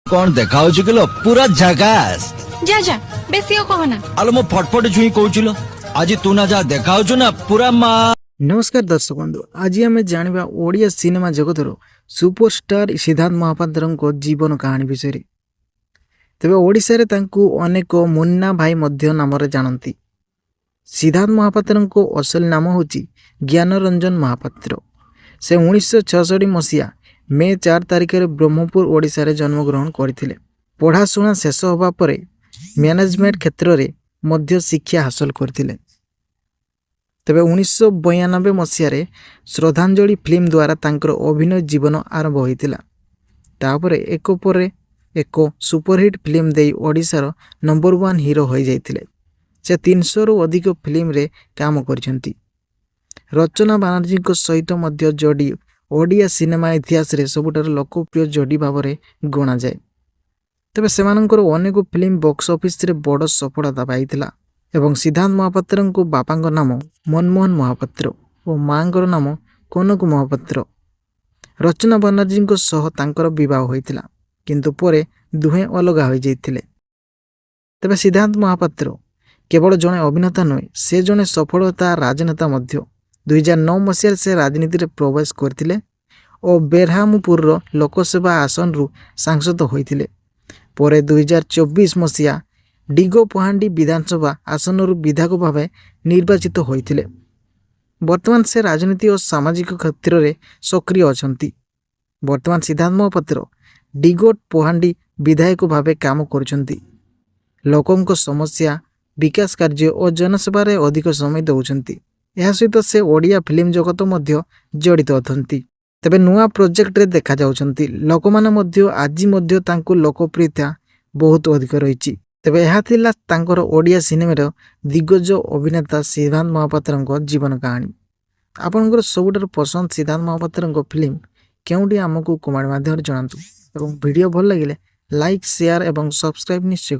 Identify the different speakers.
Speaker 1: कौन देखा किलो पूरा झकास
Speaker 2: जा जा बेसी कहना
Speaker 1: आलो मो फटफट छुई कहूचिलो आज तू ना जा देखा ना पूरा मा।
Speaker 3: नमस्कार दर्शक बंधु, आज आम जाना ओडिया सिनेमा जगतर सुपरस्टार सिद्धार्थ महापात्र जीवन कहानी विषय। तेबे ओडिशा रे तांकु अनेक मुन्ना भाई मध्य नाम जानती। सिद्धार्थ महापात्र असल नाम होची ज्ञानरंजन महापात्र। से 1966 मसीहा मे 4 तारिख ब्रह्मपुर ओडिशा रे जन्मग्रहण करथिले। पढ़ाशुना शेष होबा परे मैनेजमेंट क्षेत्र रे मध्य शिक्षा हासिल करथिले। तेबे 1992 मसीह श्रद्धांजलि फिल्म द्वारा तांकर अभिनय जीवन आरंभ होइतिला। तापरे एक परे एक सुपरहिट फिल्म दे ओडिशार नंबर 1 हीरो हो जाइतिले। से 300 रु अधिक फिल्म रे काम करछंती। रचना बानर्जी सहित मध्य जोड़ी ओडिया सिनेमा इतिहास रे सबुठार लोकप्रिय जोड़ी भाव में गणा जाए। तेबे सेमानंकर अनेक फिल्म बॉक्स ऑफिस रे बड़ सफलता पाइतिला एवं सिद्धार्थ महापात्र बापा नाम मनमोहन महापात्र और माँ नाम कनक महापात्र। रचना बानर्जी सह तांकर विवाह होइतिला, किंतु परे दुहे अलग हो जाइतिले। तेबे सिद्धार्थ महापात्र केवल जड़े अभिनेता नुहे, से जड़े सफलता राजनेता मध्य। 2009 मसीह से राजनीति रे प्रवेश करथिले और बेरहामपुर लोकसभा आसन रु सांसद होइतिले। परे 2024 मसीहा डिगो पहांडी विधानसभा आसन रु विधायक भाव निर्वाचित होइतिले। वर्तमान से राजनीति और सामाजिक क्षेत्र में सक्रिय अछंती। वर्तमान सिद्धार्थ महापात्र डिगोट पहांडी विधायक भाव काम करुछंती। लोकंक समस्या, विकास कार्य और जनसेवा रे अधिक समय दउछंती। यह सहित से ओडिया फिल्म जगत मध्य जड़ित अथंती। तेबे नुआ प्रोजेक्ट रे देखा जाउछंती। लोकमान मध्य आज मध्य तांको लोकप्रियता बहुत अधिक रहिछि। तेबे यह थिला तांकर ओडिया सिनेमा दिग्गज अभिनेता सिद्धार्थ महापात्र जीवन कहानी। आपनकर सबुठार पसंद सिद्धार्थ महापात्र फिल्म केउटी आमको कमेंट माध्यम जणांतु। एवं वीडियो भल लगिले लाइक, शेयर एवं सब्सक्राइब निश्चय।